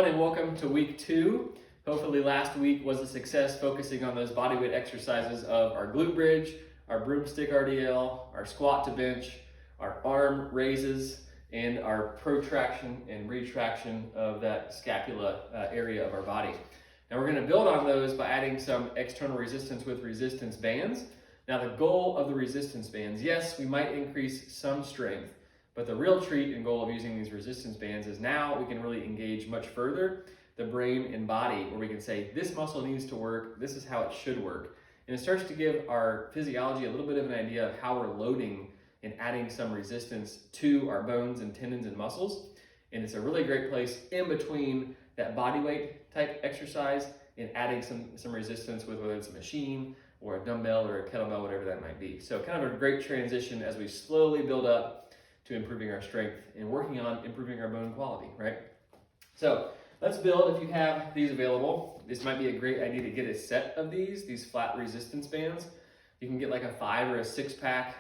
everyone, and welcome to week 2. Hopefully last week was a success, focusing on those bodyweight exercises of our glute bridge, our Broomstick Rdl, our squat to bench, our arm raises, and our protraction and retraction of that scapula area of our body. Now we're going to build on those by adding some external resistance with resistance bands. Now the goal of the resistance bands, yes, we might increase some strength, but the real treat and goal of using these resistance bands is now we can really engage much further the brain and body, where we can say this muscle needs to work, this is how it should work. And it starts to give our physiology a little bit of an idea of how we're loading and adding some resistance to our bones and tendons and muscles. And it's a really great place in between that body weight type exercise and adding some resistance with whether it's a machine or a dumbbell or a kettlebell, whatever that might be. So kind of a great transition as we slowly build up to improving our strength and working on improving our bone quality, right? So let's build. If you have these available, this might be a great idea to get a set of these flat resistance bands. You can get like a 5 or a 6 pack,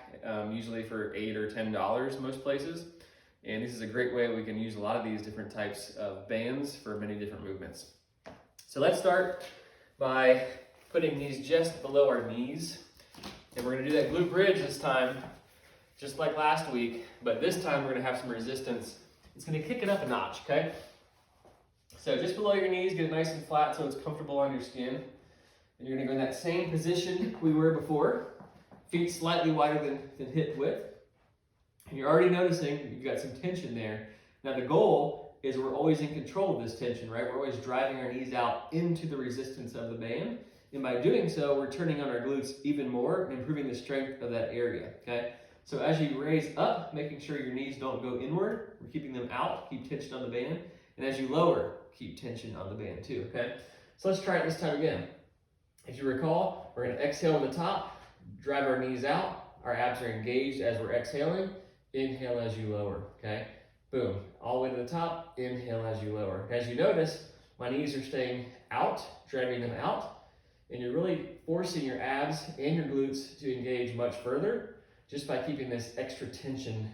usually for $8 or $10 most places. And this is a great way we can use a lot of these different types of bands for many different movements. So let's start by putting these just below our knees. And we're gonna do that glute bridge this time, just like last week, but this time we're gonna have some resistance. It's gonna kick it up a notch, okay? So just below your knees, get it nice and flat so it's comfortable on your skin. And you're gonna go in that same position we were before, feet slightly wider than hip width. And you're already noticing you've got some tension there. Now the goal is we're always in control of this tension, right? We're always driving our knees out into the resistance of the band. And by doing so, we're turning on our glutes even more and improving the strength of that area, okay? So as you raise up, making sure your knees don't go inward, we're keeping them out, keep tension on the band. And as you lower, keep tension on the band too, okay? So let's try it this time again. If you recall, we're gonna exhale on the top, drive our knees out, our abs are engaged as we're exhaling, inhale as you lower, okay? Boom, all the way to the top, inhale as you lower. As you notice, my knees are staying out, driving them out, and you're really forcing your abs and your glutes to engage much further just by keeping this extra tension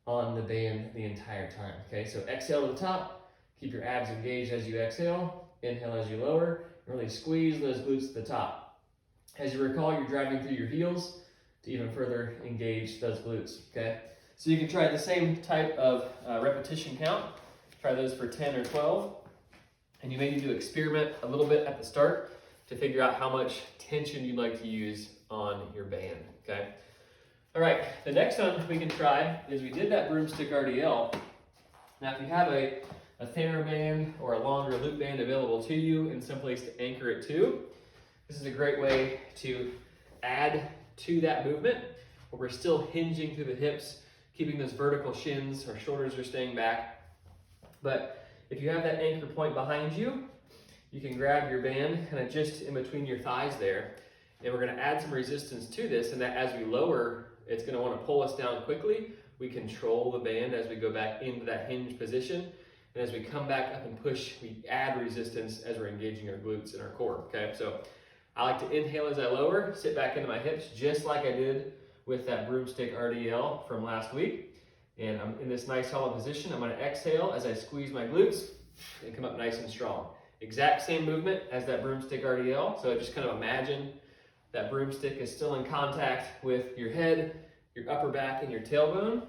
on the band the entire time, okay? So exhale to the top, keep your abs engaged as you exhale, inhale as you lower, and really squeeze those glutes to the top. As you recall, you're driving through your heels to even further engage those glutes, okay? So you can try the same type of repetition count. Try those for 10 or 12. And you may need to experiment a little bit at the start to figure out how much tension you'd like to use on your band, okay? All right, the next one we can try is we did that Broomstick Rdl. Now if you have a thinner band or a longer loop band available to you and someplace to anchor it to, this is a great way to add to that movement where we're still hinging through the hips, keeping those vertical shins, our shoulders are staying back. But if you have that anchor point behind you, you can grab your band kind of just in between your thighs there, and we're gonna add some resistance to this, and that as we lower, it's gonna wanna pull us down quickly. We control the band as we go back into that hinge position, and as we come back up and push, we add resistance as we're engaging our glutes and our core, okay? So I like to inhale as I lower, sit back into my hips, just like I did with that Broomstick Rdl from last week. And I'm in this nice solid position. I'm gonna exhale as I squeeze my glutes and come up nice and strong. Exact same movement as that Broomstick Rdl. So just kind of imagine that broomstick is still in contact with your head, your upper back, and your tailbone.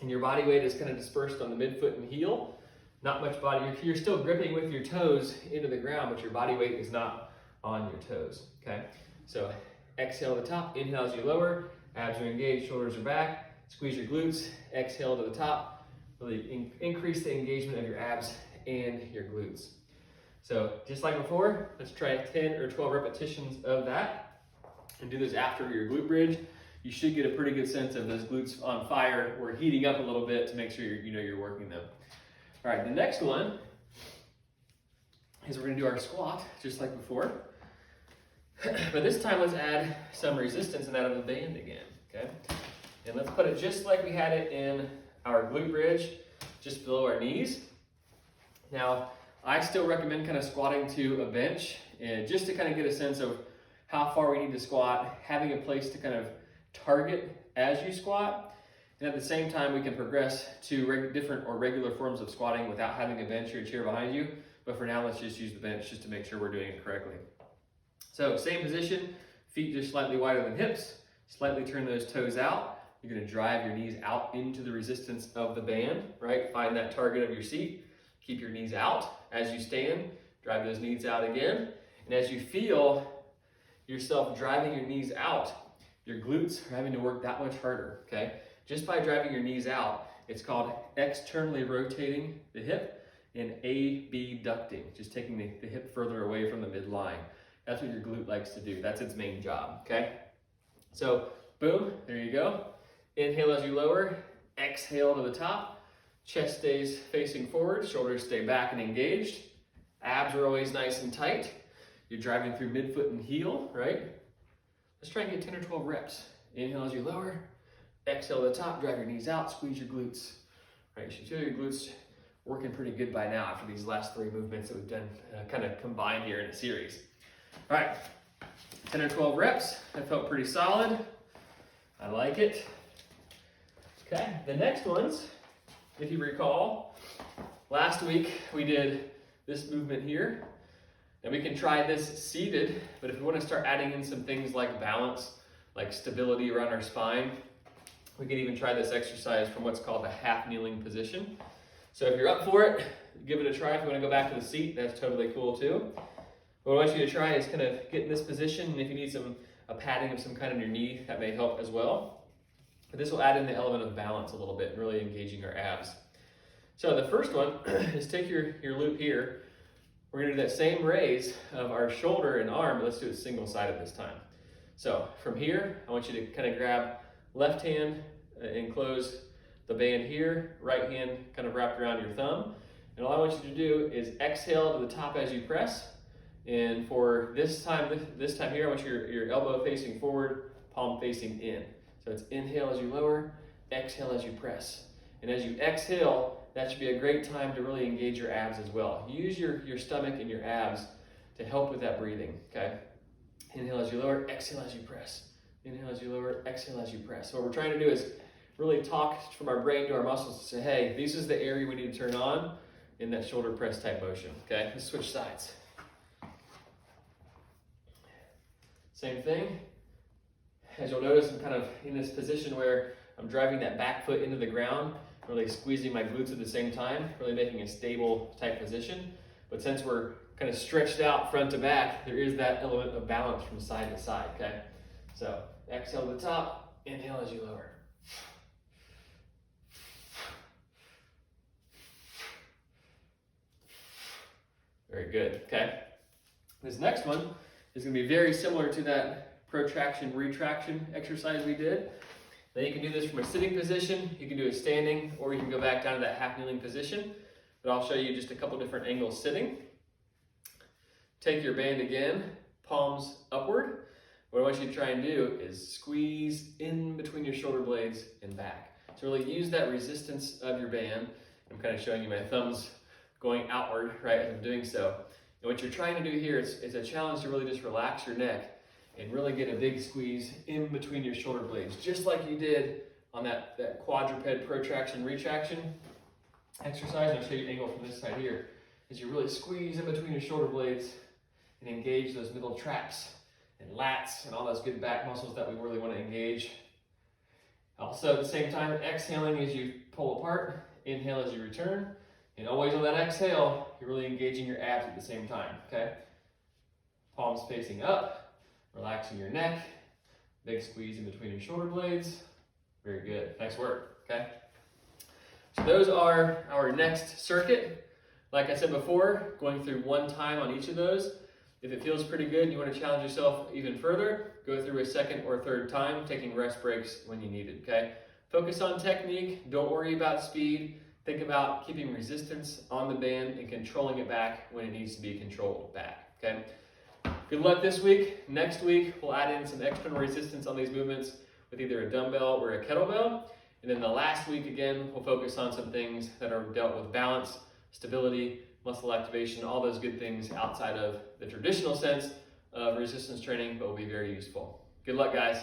And your body weight is kind of dispersed on the midfoot and heel. Not much body, you're still gripping with your toes into the ground, but your body weight is not on your toes, okay? So exhale to the top, inhale as you lower, abs are engaged, shoulders are back, squeeze your glutes, exhale to the top, really increase the engagement of your abs and your glutes. So just like before, let's try 10 or 12 repetitions of that and do this after your glute bridge. You should get a pretty good sense of those glutes on fire or heating up a little bit to make sure you're working them. All right, the next one is we're gonna do our squat just like before. But this time let's add some resistance in that of the band again, okay? And let's put it just like we had it in our glute bridge, just below our knees. Now, I still recommend kind of squatting to a bench, and just to kind of get a sense of how far we need to squat, having a place to kind of target as you squat. And at the same time, we can progress to different or regular forms of squatting without having a bench or a chair behind you. But for now, let's just use the bench just to make sure we're doing it correctly. So same position, feet just slightly wider than hips, slightly turn those toes out. You're gonna drive your knees out into the resistance of the band, right? Find that target of your seat. Keep your knees out as you stand. Drive those knees out again. And as you feel yourself driving your knees out, your glutes are having to work that much harder, okay? Just by driving your knees out, it's called externally rotating the hip and abducting, just taking the hip further away from the midline. That's what your glute likes to do. That's its main job, okay? So, boom, there you go. Inhale as you lower, exhale to the top. Chest stays facing forward, shoulders stay back and engaged. Abs are always nice and tight. You're driving through midfoot and heel, right? Let's try and get 10 or 12 reps. Inhale as you lower, exhale to the top, drive your knees out, squeeze your glutes. Right, you should feel your glutes working pretty good by now after these last 3 movements that we've done kind of combined here in a series. All right, 10 or 12 reps. That felt pretty solid. I like it. Okay, the next ones, if you recall, last week we did this movement here. And we can try this seated, but if we want to start adding in some things like balance, like stability around our spine, we can even try this exercise from what's called a half kneeling position. So if you're up for it, give it a try. If you want to go back to the seat, that's totally cool too. What I want you to try is kind of get in this position, and if you need a padding of some kind on your knee, that may help as well. But this will add in the element of balance a little bit, really engaging our abs. So the first one is take your loop here. We're gonna do that same raise of our shoulder and arm, but let's do it single-sided this time. So from here, I want you to kind of grab left hand and close the band here, right hand kind of wrapped around your thumb. And all I want you to do is exhale to the top as you press. And for this time here, I want your elbow facing forward, palm facing in. So it's inhale as you lower, exhale as you press. And as you exhale, that should be a great time to really engage your abs as well. Use your stomach and your abs to help with that breathing, okay? Inhale as you lower, exhale as you press. Inhale as you lower, exhale as you press. So what we're trying to do is really talk from our brain to our muscles to say, hey, this is the area we need to turn on in that shoulder press type motion, okay? Let's switch sides. Same thing. As you'll notice, I'm kind of in this position where I'm driving that back foot into the ground, really squeezing my glutes at the same time, really making a stable type position. But since we're kind of stretched out front to back, there is that element of balance from side to side, okay? So exhale to the top, inhale as you lower. Very good, okay? This next one is gonna be very similar to that protraction, retraction exercise we did. Then you can do this from a sitting position, you can do it standing, or you can go back down to that half kneeling position. But I'll show you just a couple different angles sitting. Take your band again, palms upward. What I want you to try and do is squeeze in between your shoulder blades and back. So really use that resistance of your band. I'm kind of showing you my thumbs going outward, right, as I'm doing so. And what you're trying to do here is a challenge to really just relax your neck and really get a big squeeze in between your shoulder blades, just like you did on that quadruped protraction, retraction exercise. I'll show you an angle from this side here, as you really squeeze in between your shoulder blades and engage those middle traps and lats and all those good back muscles that we really want to engage. Also at the same time, exhaling as you pull apart, inhale as you return, and always on that exhale, you're really engaging your abs at the same time, okay? Palms facing up. Relaxing your neck, big squeeze in between your shoulder blades. Very good, nice work, okay? So those are our next circuit. Like I said before, going through one time on each of those. If it feels pretty good and you want to challenge yourself even further, go through a second or third time, taking rest breaks when you need it, okay? Focus on technique, don't worry about speed. Think about keeping resistance on the band and controlling it back when it needs to be controlled back, okay? Good luck this week. Next week, we'll add in some external resistance on these movements with either a dumbbell or a kettlebell. And then the last week, again, we'll focus on some things that are dealt with balance, stability, muscle activation, all those good things outside of the traditional sense of resistance training, but will be very useful. Good luck, guys.